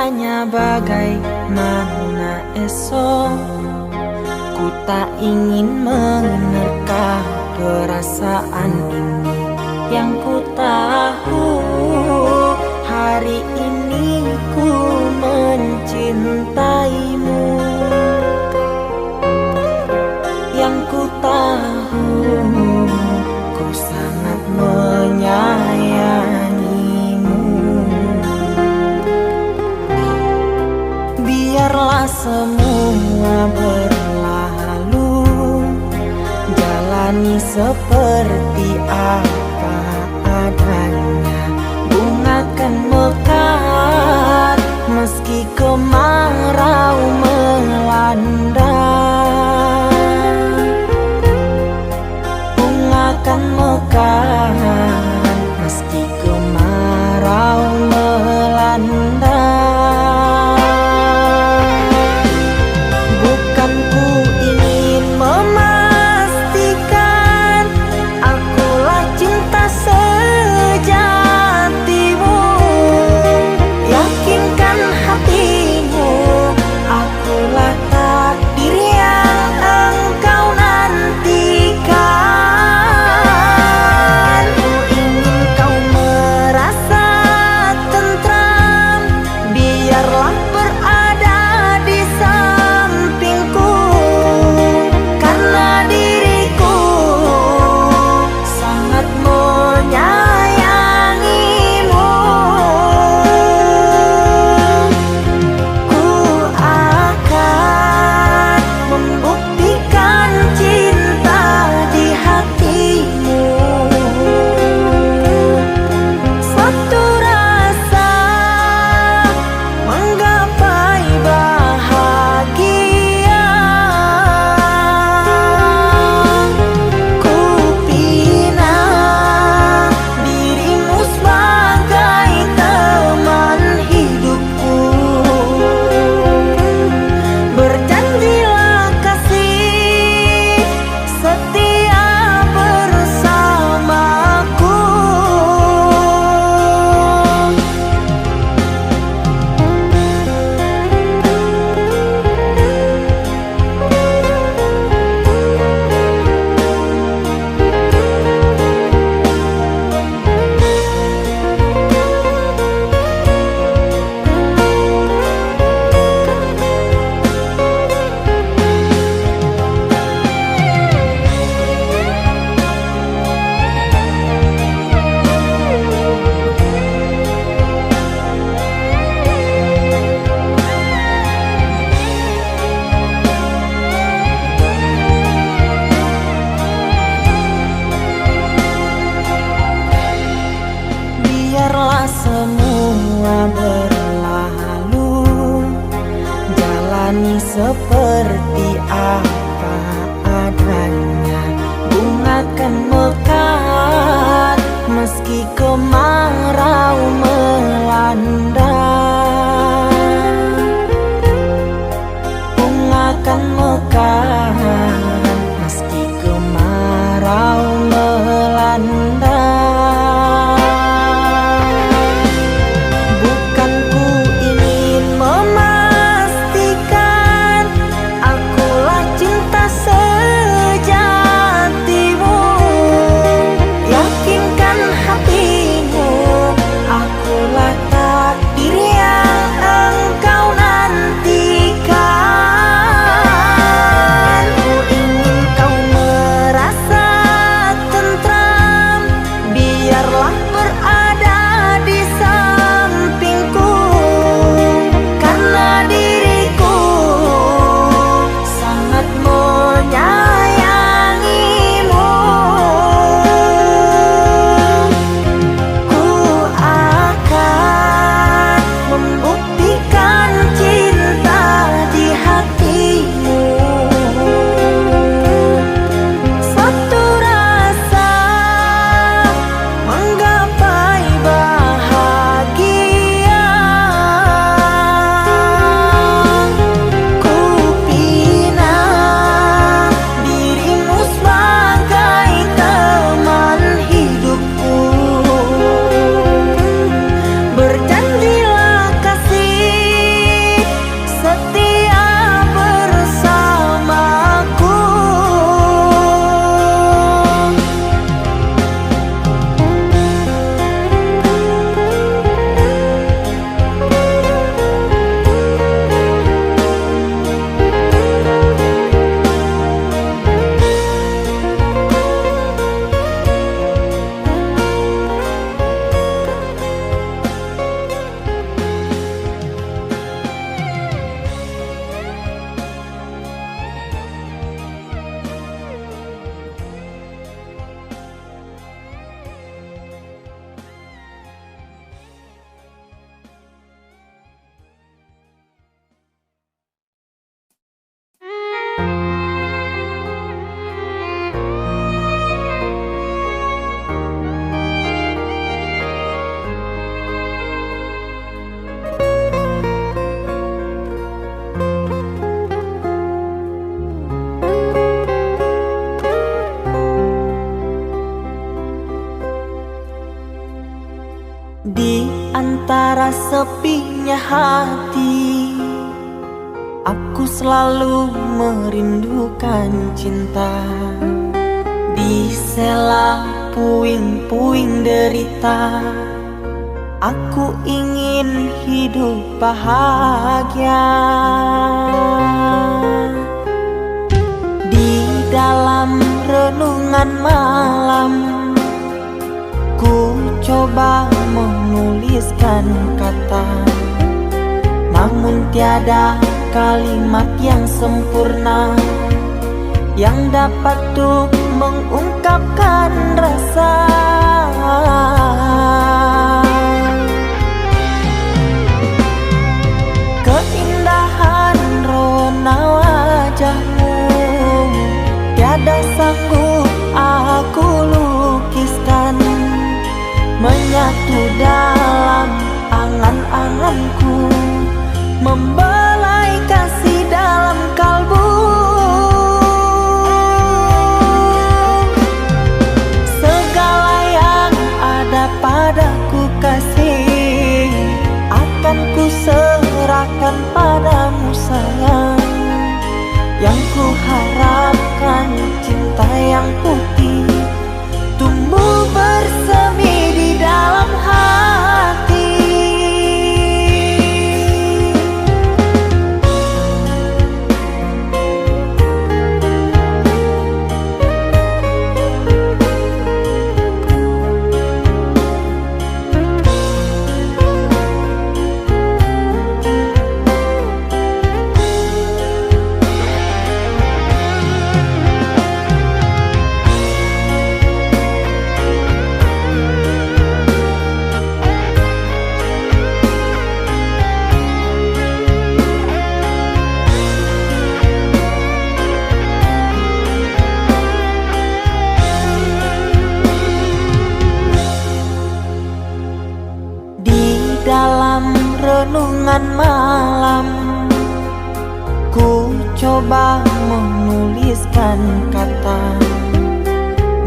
bertanya bagaimana esok. Ku tak ingin menerka perasaan ini. Yang ku tahu hari ini ku mencintaimu. Yang ku tahu ku sangat menyayangimu. Biarlah semua berlalu, jalani seperti apa adanya. Bunga kan mekar meski kemarau melanda. Bunga kan mekar meski kemarau melanda. Bukan ku ingin memastikan akulah cinta sejatimu. Yakinkan hatimu, akulah takdir yang engkau nantikan. Ku ingin kau merasa tentram, biarlah berada di sampingku. Karena diriku sangat menyayangimu. Ku akan membuktikan cinta di hatimu. Satu rasa menggapai bahagia. Ku pinang dirimu sebagai teman hidupku. Berjanjilah kasih setia bersamaku. Biarlah semua berlalu, jalani seperti apa adanya. Bunga kan mekar meski kemarau melanda. Bunga kan mekar meski kemarau melanda. Bukan ku ingin memastikan sepinya hati, aku selalu merindukan cinta. Di sela puing-puing derita, aku ingin hidup bahagia. Di dalam renungan malam, ku coba menuliskan kata, namun tiada kalimat yang sempurna yang dapat untuk mengungkapkan rasa. Keindahan rona wajahmu tiada sanggup aku lukiskan, menyatu dalam angan-anganku, membelai kasih dalam kalbu. Segala yang ada padaku kasih, akan ku serahkan padamu sayang. Yang ku harapkan cinta yang putih tumbuh bersemi di dalam hati. Dalam renungan malam, ku coba menuliskan kata,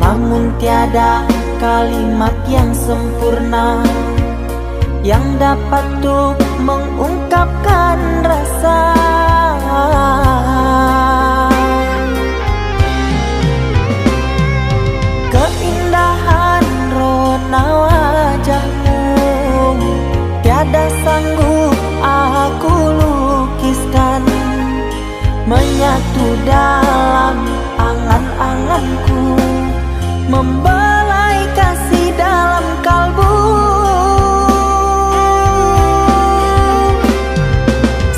namun tiada kalimat yang sempurna yang dapat untuk mengungkapkan rasa. Keindahan rona wajahmu tiada sanggup aku lukiskan, menyatu dalam angan-anganku, membelai kasih dalam kalbu.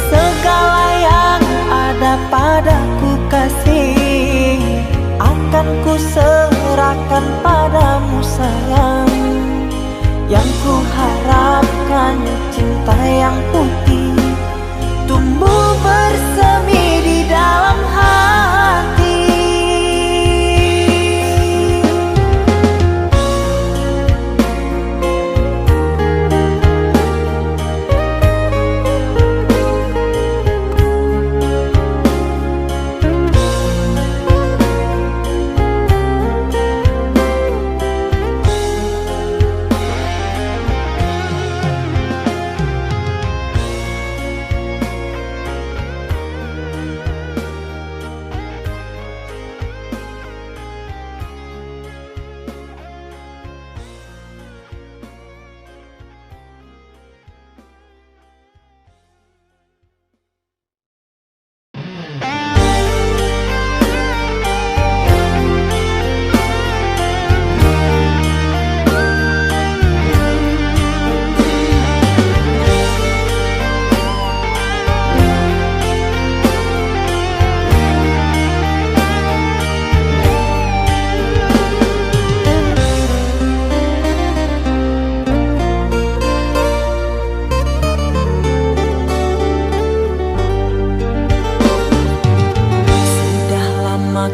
Segala yang ada padaku kasih, akan ku serahkan padamu sayang. Yang ku harapkan cinta yang putih tumbuh bersemi di dalam hati.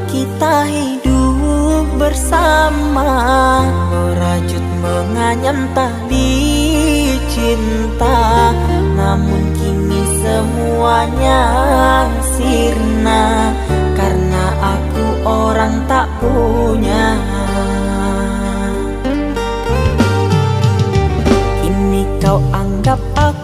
Kita hidup bersama, merajut menganyam tali cinta, namun kini semuanya sirna karena aku orang tak punya. Kini kau anggap aku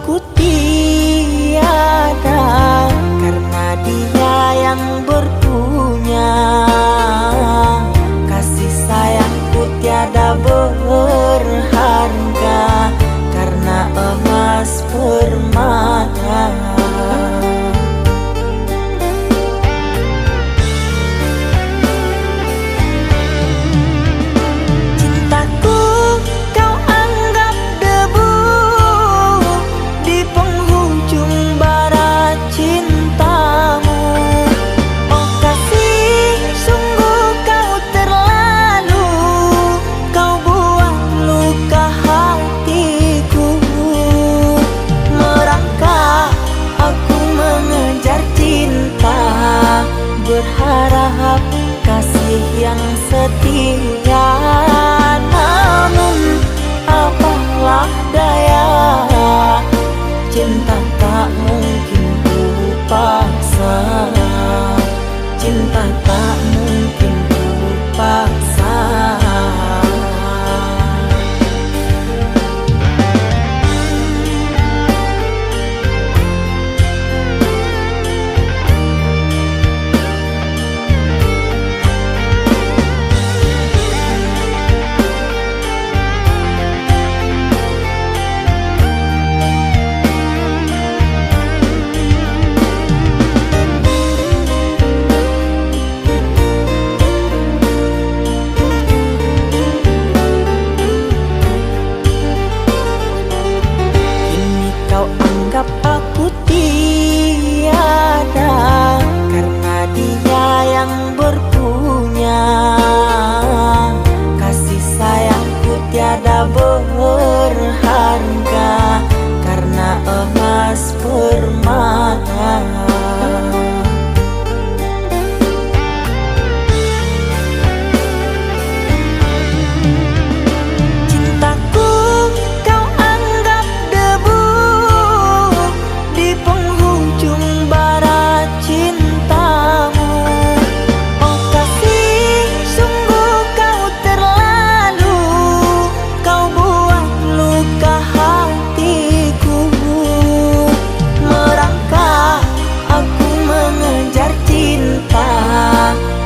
yang setia. Namun apalah daya, cinta tak mungkin ku paksa. Cinta tak mungkin ku paksa. Anggap aku tiada karena dia yang berpunya. Kasih sayangku tiada berharga karena emas permata.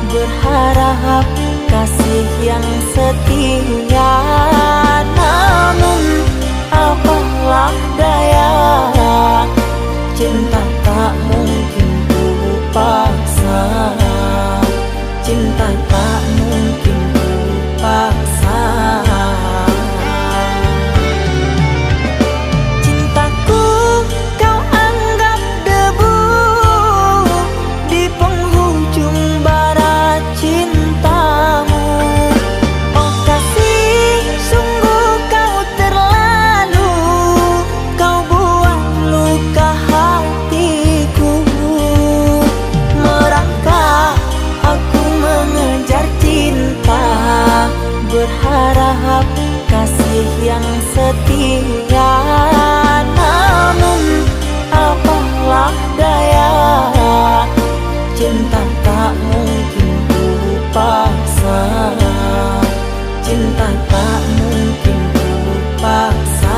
Berharap kasih yang setia. Namun apalah daya, cinta tak mungkin ku paksa. Cinta tak mungkin ku paksa. Cintaku kau anggap debu di penghujung barat cintamu. Oh kasih, sungguh kau terlalu, kau buat luka hatiku. Merangkak aku mengejar cinta, berharap kasih yang setia. Namun apalah daya, cinta tak mungkin ku paksa. Cinta tak mungkin ku paksa.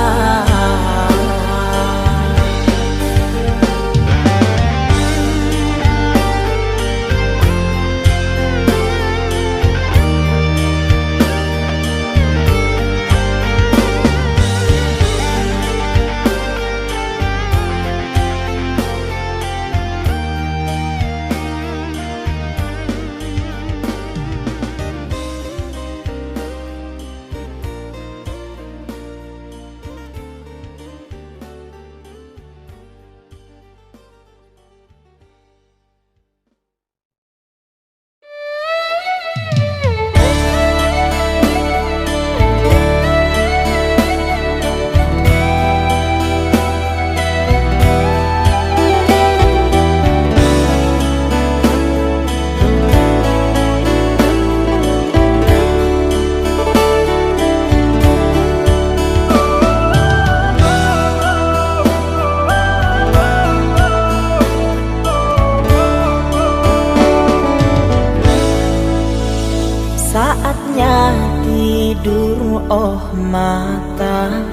Saatnya tidur, oh mata,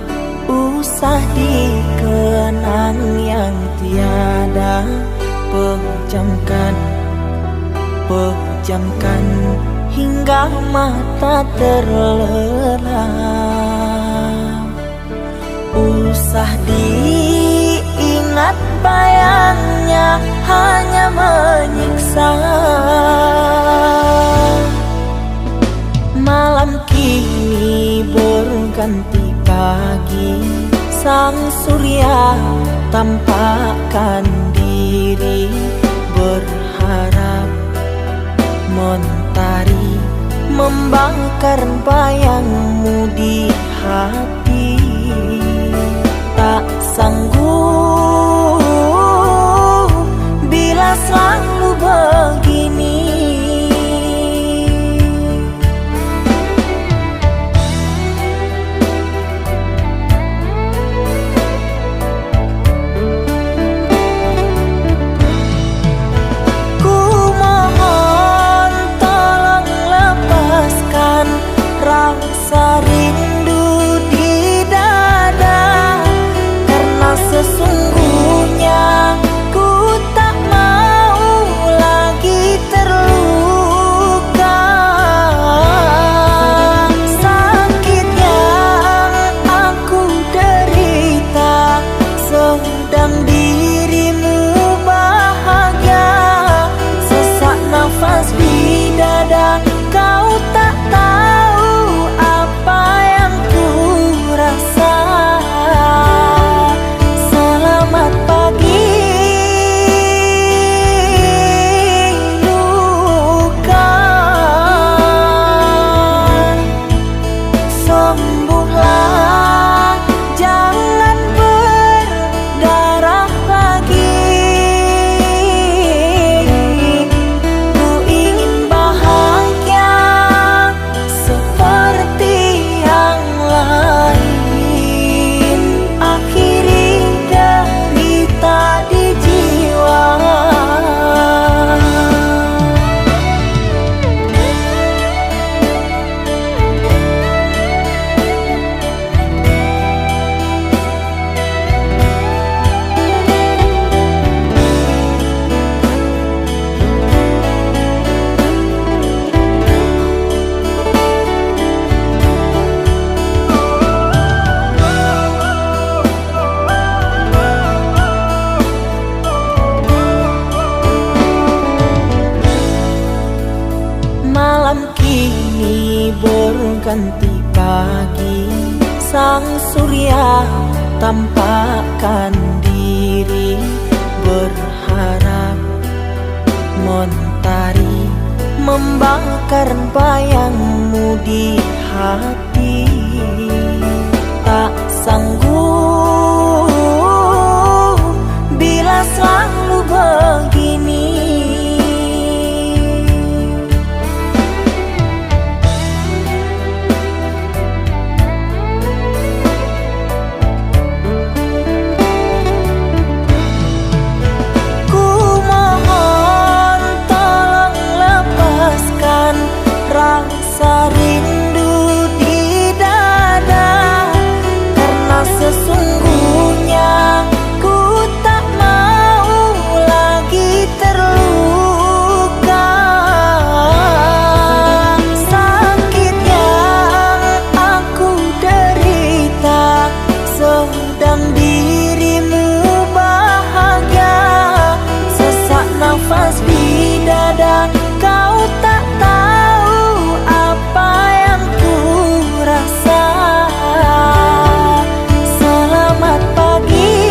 usah dikenang yang tiada. Pejamkan hingga mata terlelap. Usah diingat bayangnya hanya menyiksa. Malam kini berganti pagi, sang surya tampakkan diri, berharap mentari membakar bayangmu di hati. Tak sanggup bila selalu begini. rasa rindu di dada, karena sesungguhnya ku tak mau lagi terluka. Sakit yang aku derita, sedang dirimu bahagia. Sesak nafas di dada, kau tak tahu apa yang ku rasa. Selamat pagi luka, sembuhlah, jangan berdarah lagi. Ku ingin bahagia seperti yang lain, akhiri derita di jiwa. Malam kini berganti pagi, sang surya tampakkan diri, berharap mentari membakar bayangmu di hati. Tak sanggup bila selalu begini. Ku mohon tolong lepaskan rasa rindu di dada, karena sesungguhnya ku tak mau lagi terluka. Sakit yang aku derita, sedang dirimu bahagia. Sesak nafas di dada, kau tak tahu apa yang ku rasa. Selamat pagi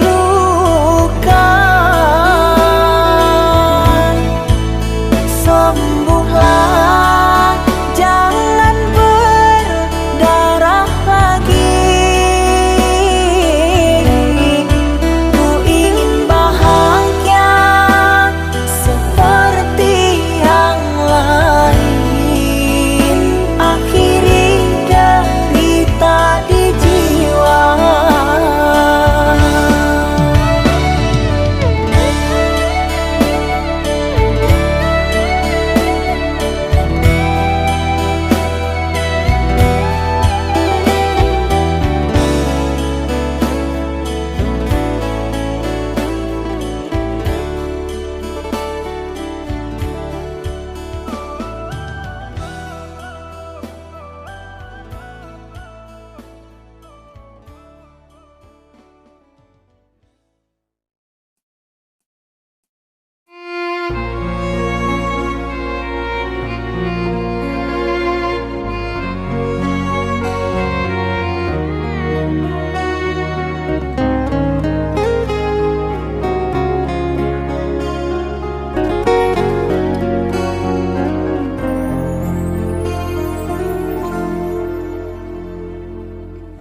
luka, sembuhlah, jangan berdarah lagi. Ku ingin bahagia seperti yang lain, akhiri derita di jiwa.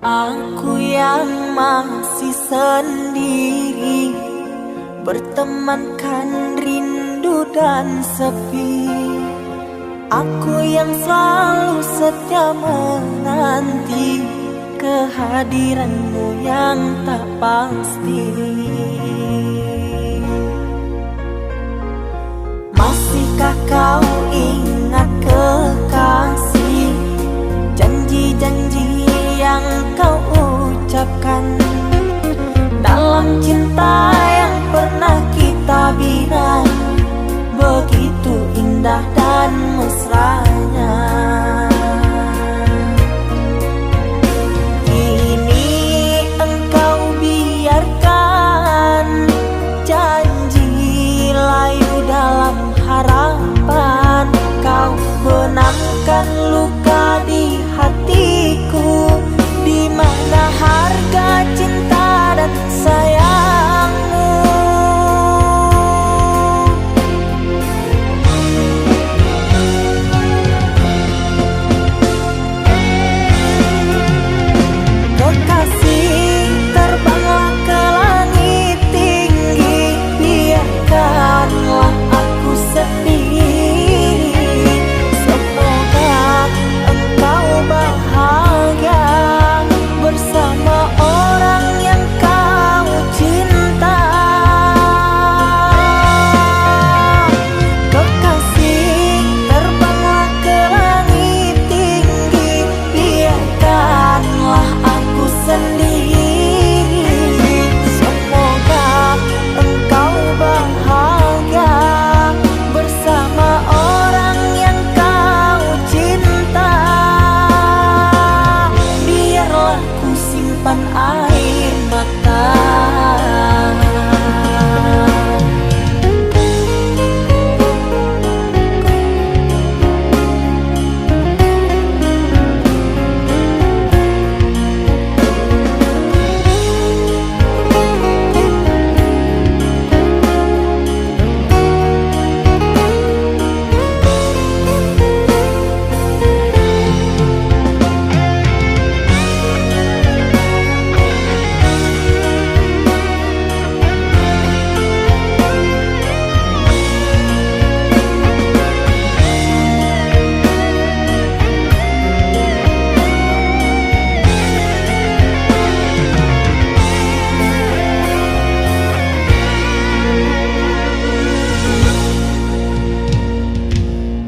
Aku yang masih sendiri, bertemankan rindu dan sepi. Aku yang selalu setia menanti kehadiranmu yang tak pasti. Masihkah kau ingat harapan, kau benamkan luka di hatiku. Di mana harga cinta dan sayangmu? Kekasih, terbanglah ke langit tinggi, biarkanlah aku sendiri. Semoga engkau bahagia bersama orang yang kau cinta. Kekasih, terbanglah ke langit tinggi, biarkanlah aku sendiri. Semoga engkau bahagia bersama orang yang kau cinta. Biarlah ku simpan air mata.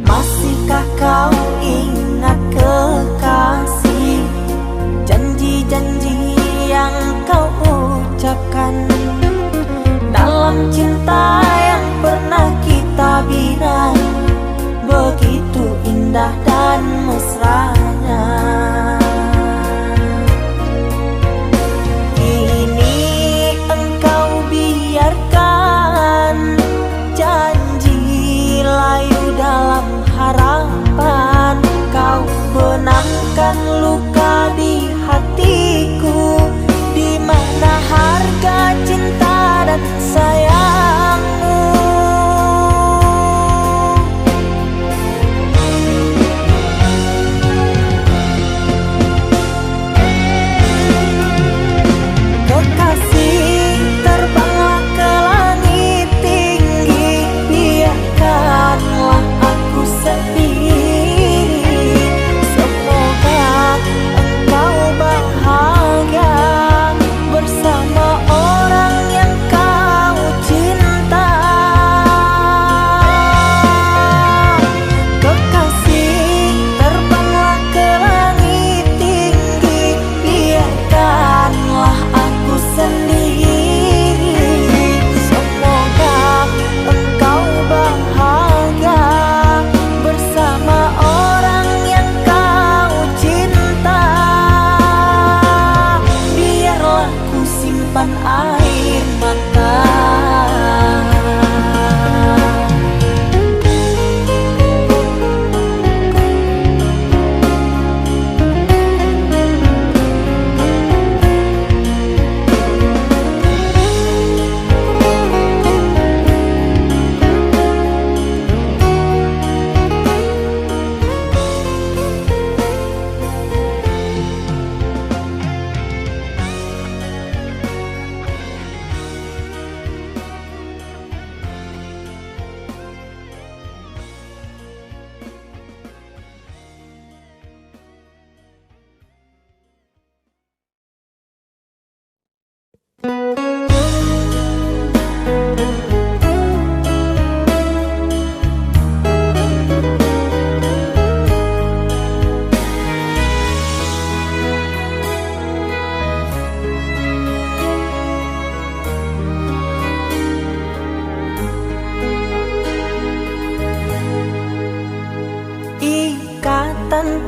Masihkah kau ingat kekasih, janji-janji yang kau ucapkan dalam cinta yang pernah kita bina? Begitu indah dan mesranya. Kini engkau biarkan janji layu dalam harapan, kau benamkan luka di hatiku. Di mana harga cinta dan sayangmu? Kekasih, terbanglah ke langit tinggi, biarkanlah aku sendiri. Semoga engkau bahagia bersama orang yang kau cinta. Kekasih, terbanglah ke langit tinggi, biarkanlah aku sendiri. Semoga engkau bahagia bersama orang yang kau cinta. Biarlah ku simpan air mata.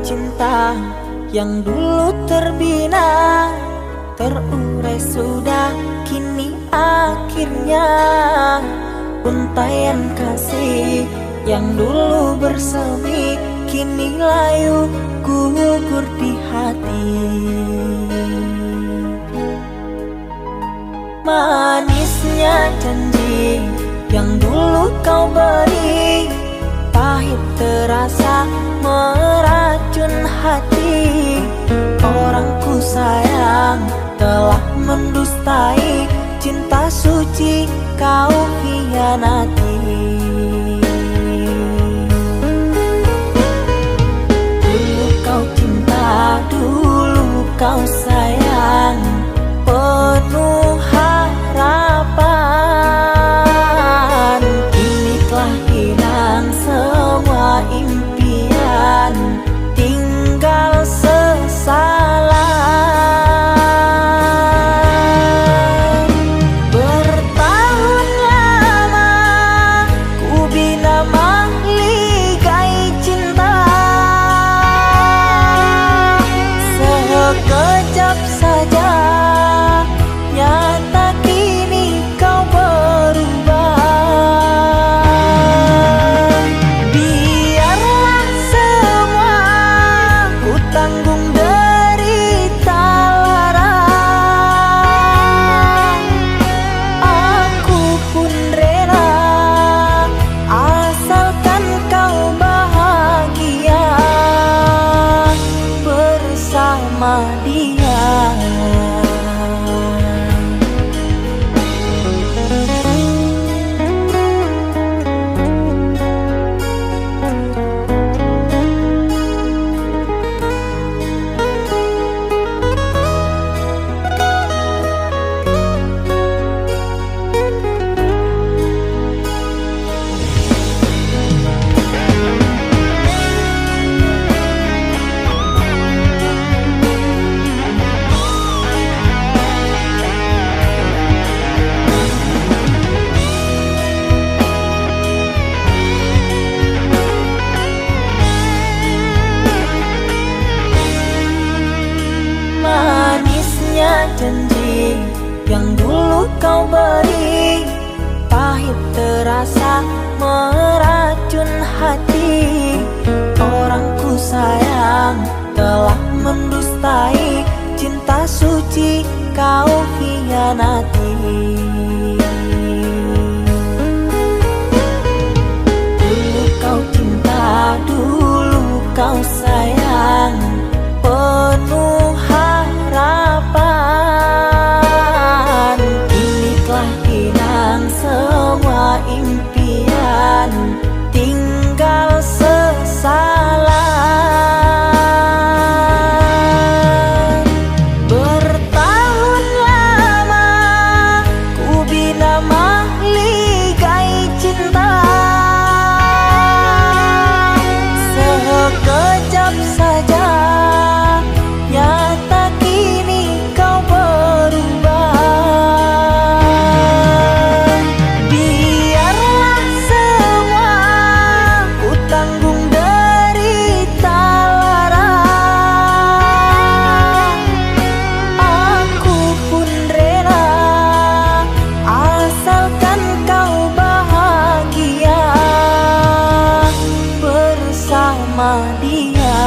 cinta yang dulu terbina, terurai sudah kini akhirnya. Untaian kasih yang dulu bersemi kini layu gugur di hati. Manisnya janji yang dulu kau beri, pahit terasa meracun hati. Orang ku sayang telah mendustai cinta suci kau hianati. Dulu kau cinta, dulu kau sayang, penuh harapan. Kini telah hilang semua impian, tinggal sesalan. Bertahun lama ku bina mahligai cinta, sekejap saja nyata kini kau berubah. Biarlah semua ku tanggung derita lara, aku pun rela asalkan kau bahagia bersama dia. Manisnya janji yang dulu kau beri, pahit terasa meracun hati. Orang ku sayang telah mendustai cinta suci kau hianati. Dulu kau cinta, dulu kau sayang, penuh harapan. Kini telah hilang semua impian, tinggal sesalan. Bertahun lama ku bina mahligai cinta, sekejap saja nyata kini kau berubah. Biarlah semua ku tanggung derita lara, aku pun rela asalkan kau bahagia bersama dia.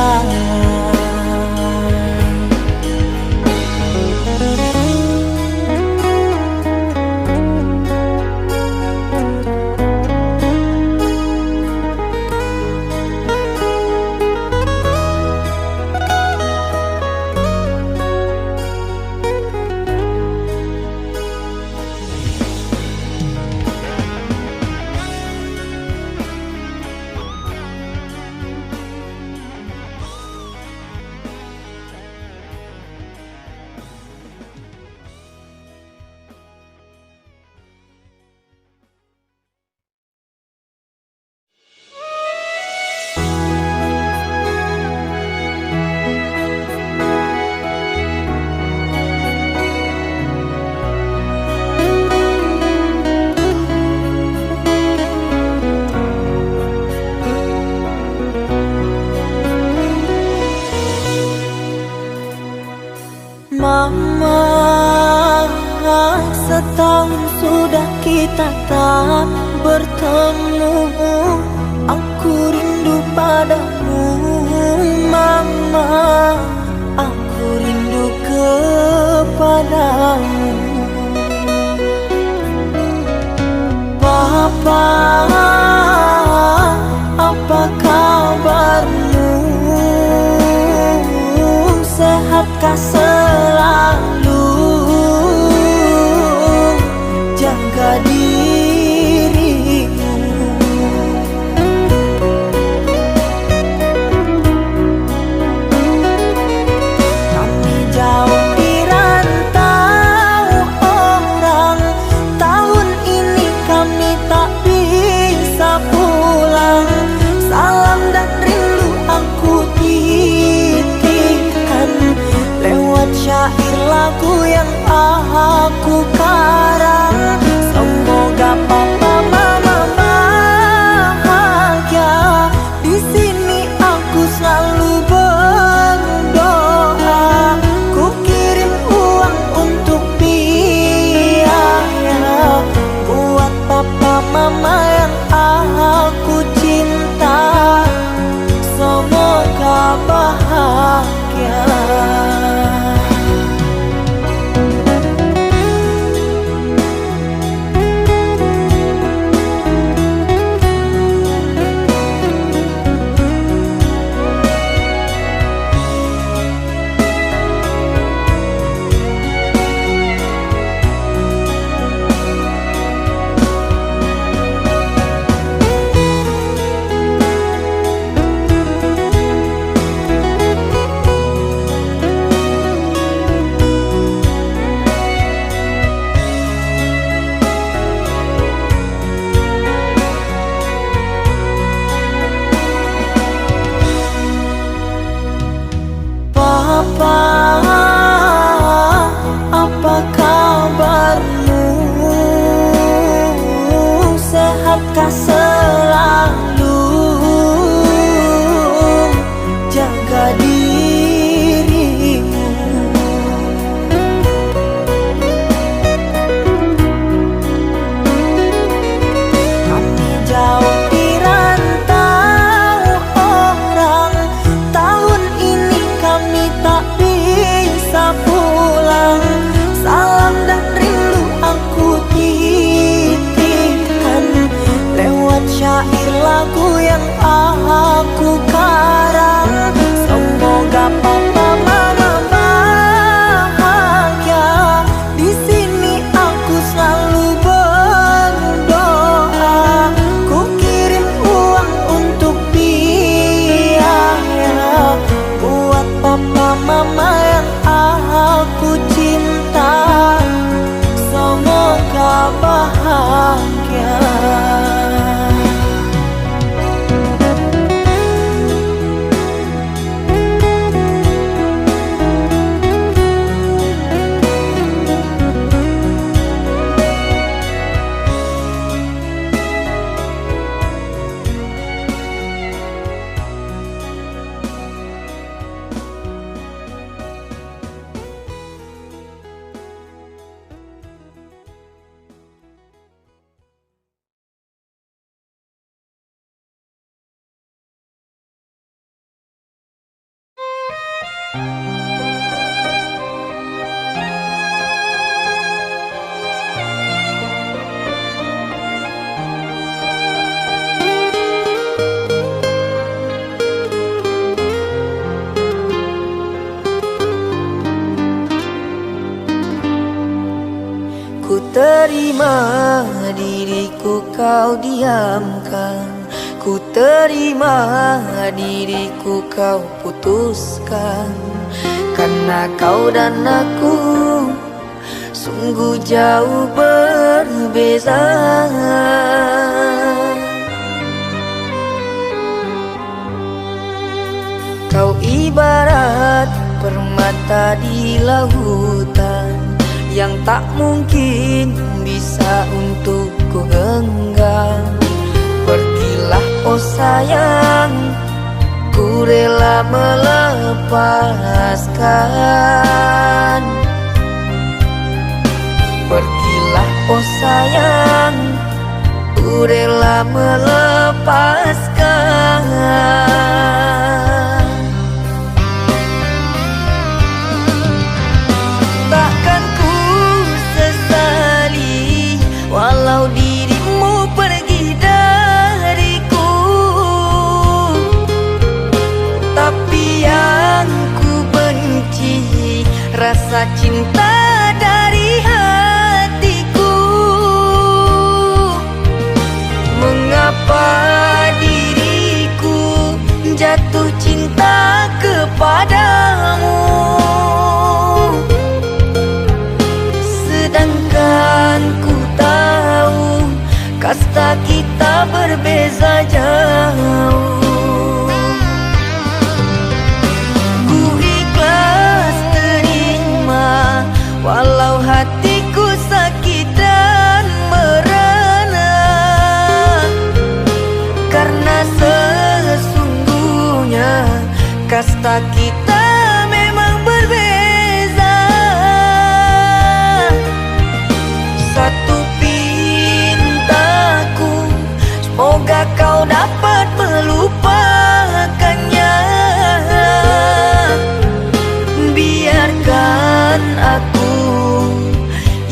Mama, setahun sudah kita tak bertemu. sehatkah selalu jaga dirimu. Kami jauh di rantau orang, tahun ini kami tak bisa pulang. Salam dan rindu aku titipkan lewat syair lagu yang aku karang. Semoga papa mama bahagia. Di sini aku selalu berdoa. Ku kirim uang untuk biaya buat papa mama yang aku cinta. Semoga bahagia. Papa, apa kabarmu? Sehatkah selalu jaga dirimu. Kami jauh di rantau orang, tahun ini kami tak bisa pulang. Salam dan rindu aku titipkan lewat syair lagu yang aku karang. Semoga papa mama bahagia. Di sini aku selalu berdoa. Ku kirim uang untuk biaya buat papa mama yang aku cinta. Semoga bahagia. Ku terima diriku kau diamkan, ku terima diriku kau putuskan. Karena kau dan aku sungguh jauh berbeza. Kau ibarat permata di lautan yang tak mungkin bisa untuk ku genggam. Pergilah oh sayang, ku rela melepaskan. Pergilah oh sayang, ku rela melepaskan. Takkan ku sesali walau dirimu pergi dariku. Tapi yang ku benci rasa cinta dari hatiku. Mengapa diriku jatuh cinta kepadamu, sedangkan ku tahu kasta kita berbeza jauh. Ku ikhlas terima walau hatiku sakit dan merana, karena sesungguhnya kasta kita memang berbeza. Satu pintaku, semoga kau dapat melupakannya. Biarkan aku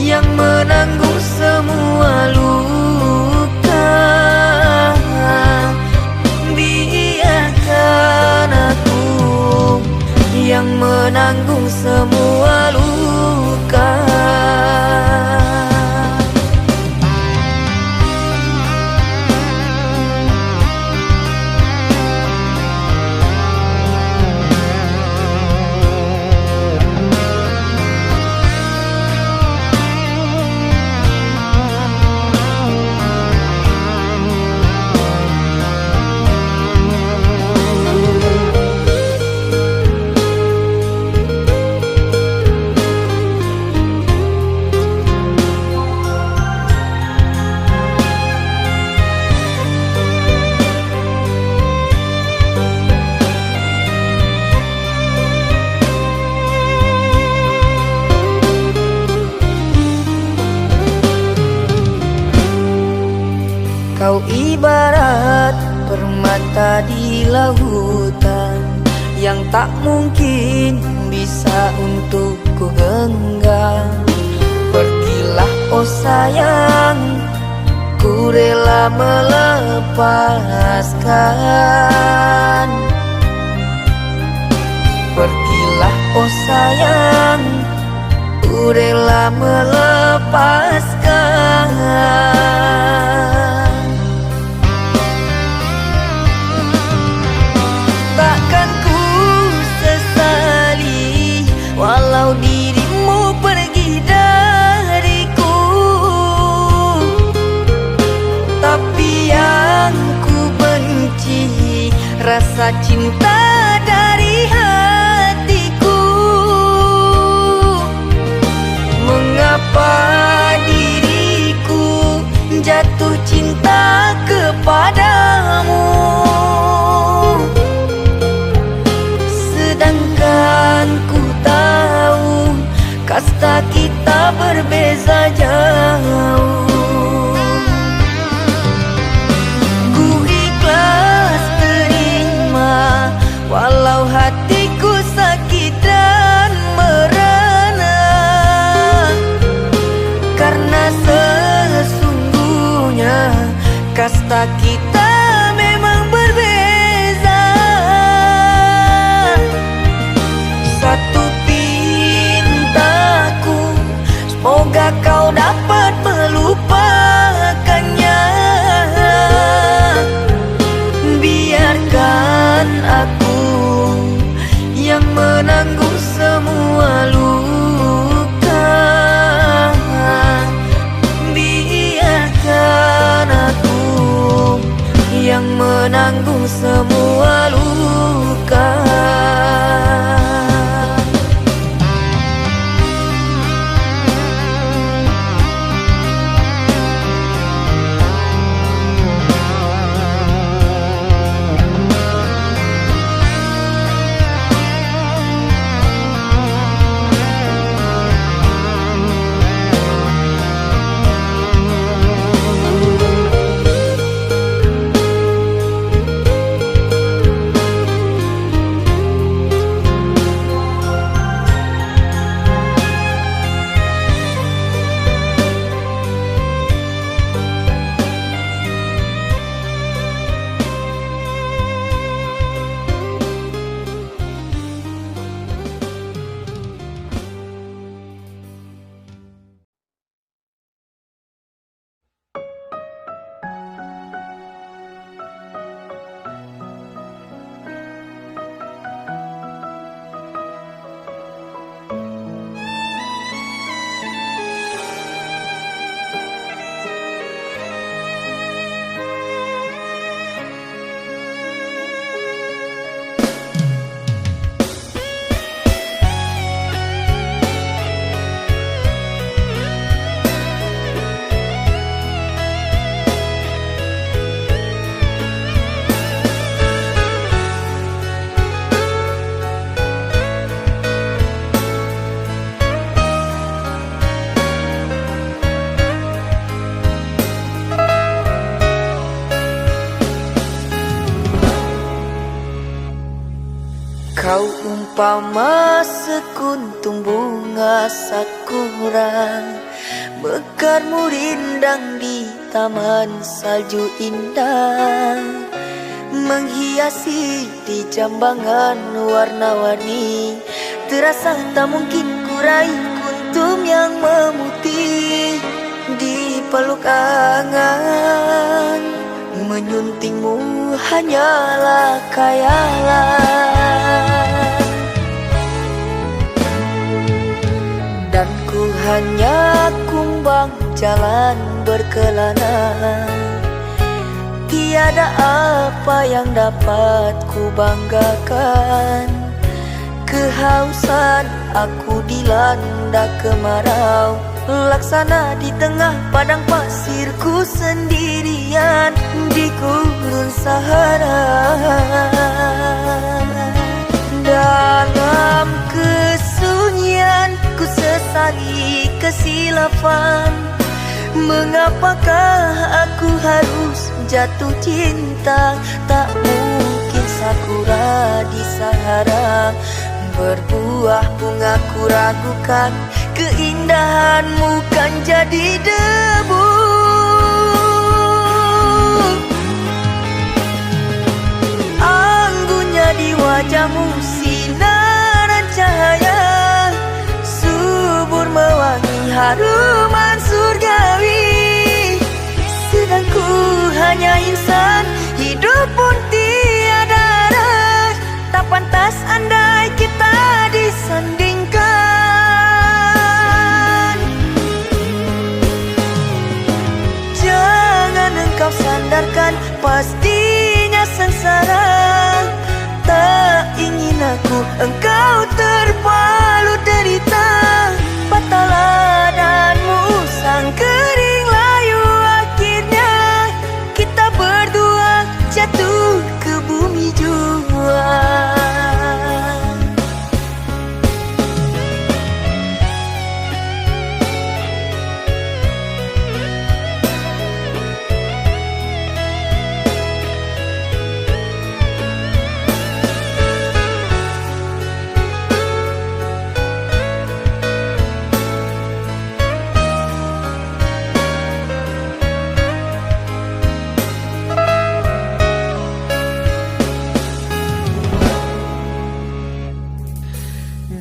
yang menanggung semua luka. Biarkan aku yang menanggung semua luka. Kau ibarat permata di lautan yang tak mungkin bisa untuk ku genggam. Pergilah oh sayang, ku rela melepaskan. Pergilah oh sayang, ku rela melepaskan. Takkan ku sesali walau dirimu pergi dariku, tapi yang ku benci rasa cinta dari hatiku. Mengapa diriku jatuh cinta kepadamu, sedangkan ku tahu kasta kita berbeza jauh. Ku ikhlas terima walau hatiku sakit dan merana, karena sesungguhnya kasta kita memang berbeza. Satu pintaku, semoga kau dapat melupakannya. Biarkan aku yang menanggung semua luka. Biarkan aku yang menanggung semua luka. Kau umpama sekuntum bunga sakura, mekarmu rindang di taman salju indah, menghiasi di jambangan warna-warni. Terasa tak mungkin kurai kuntum yang memutih di peluk angan. Menyuntingmu hanyalah khayalan, dan ku hanya kumbang jalan berkelana. Tiada apa yang dapat ku banggakan. Kehausan aku dilanda kemarau, laksana di tengah padang pasirku sendirian di gurun Sahara. Dalam kesunyian ku sesali kesilafan. Mengapakah aku harus jatuh cinta? Tak mungkin sakura di Sahara berbuah bunga, ku ragukan keindahanmu kan jadi debu. Anggunnya di wajahmu sinaran cahaya, subur mewangi haruman surgawi. Sedang ku hanya insan, hidup pun tiada arah. Tak pantas andai kita disandingkan. Jangan engkau sandarkan, pastinya sengsara. Tak ingin aku engkau terpalu derita. Patahlah danmu sang kering layu, akhirnya kita berdua jatuh ke bumi jua.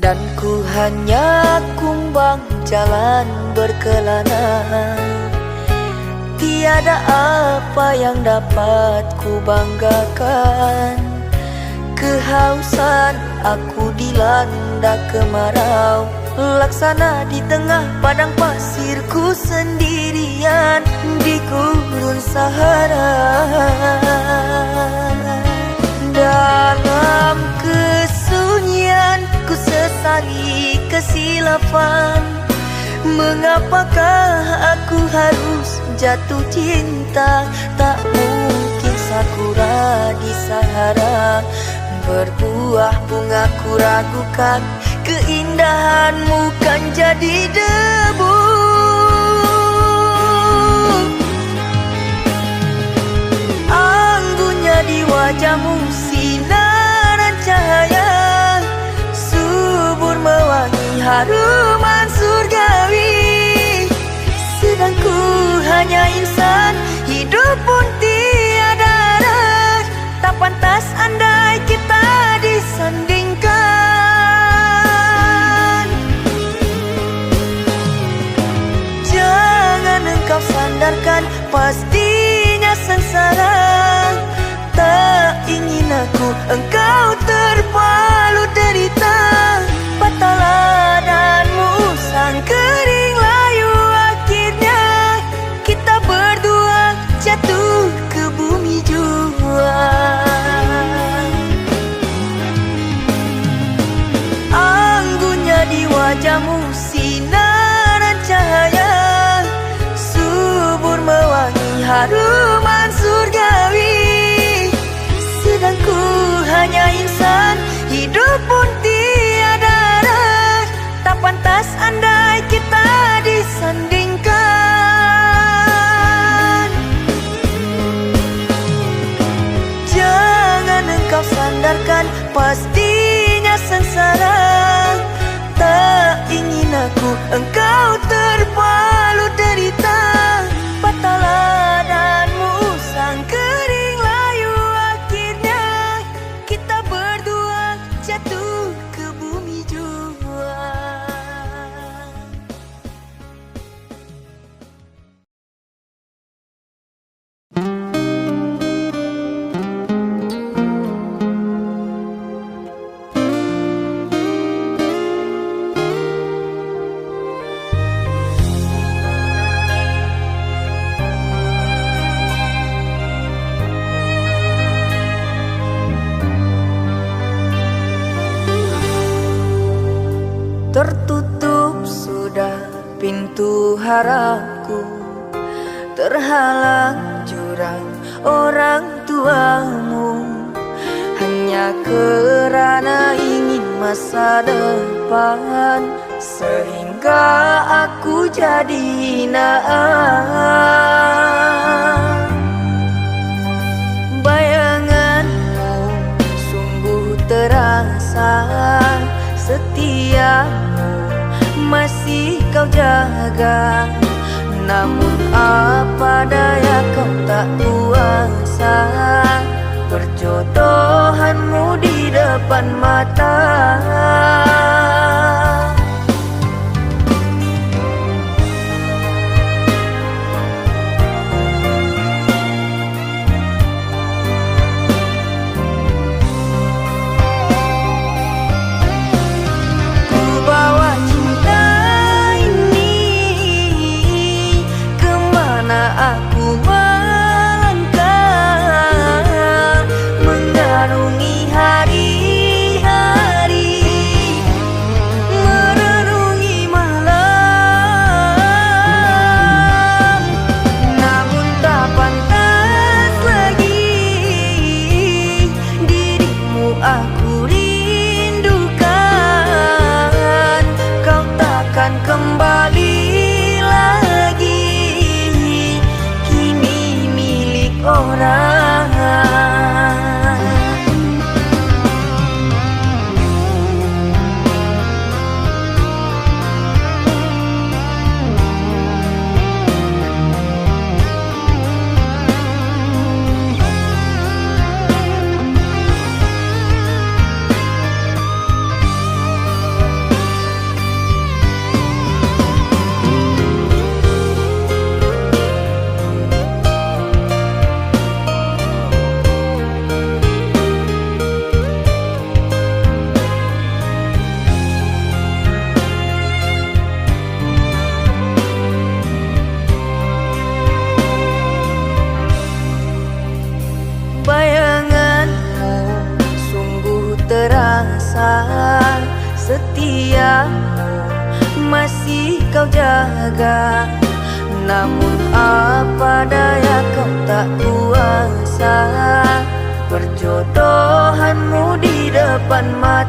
Dan ku hanya kumbang jalan berkelana. Tiada apa yang dapat ku banggakan. Kehausan aku dilanda kemarau, laksana di tengah padang pasirku sendirian di gurun Sahara. Dalam kesunyian ku sesali kesilafan. Mengapakah aku harus jatuh cinta? Tak mungkin sakura di Sahara berbuah bunga, ku ragukan keindahanmu kan jadi debu. Anggunnya di wajahmu sinaran cahaya, subur mewangi haruman surgawi. Sedang ku hanya insan, hidup pun tiada arah. Tak pantas andai kita disandingkan. Jangan engkau sandarkan, pastinya sengsara. Tak ingin aku engkau terpalu derita. Patahlah danmu sang kering layu, akhirnya kita berdua jatuh ke bumi jua. Anggunnya di wajahmu sinaran cahaya, subur mewangi haruman surgawi. Sedang ku hanya insan, hidup pun tiada arah. Tak pantas andai kita disandingkan. Jangan engkau sandarkan, pasti sengsara. Tak ingin aku engkau terpalu derita. Patahlah dan musang kering layu, akhirnya kita berdua jatuh ke bumi jua. Tertutup sudah pintu harapku, terhalang jurang orang tuamu. Hanya kerana ingin masa depan, sehingga aku jadi hinaan. Bayanganmu sungguh terasa, setiamu masih kau jaga. Namun apa daya kau tak kuasa, perjodohanmu di depan mata. Aku melangkah mengarungi hari-hari, merenungi malam. Namun tak pantas lagi dirimu aku rindukan. Kau takkan kembali orang. Bayanganmu sungguh terasa, setiamu masih kau jaga. Namun apa daya kau tak kuasa, perjodohanmu di depan mata.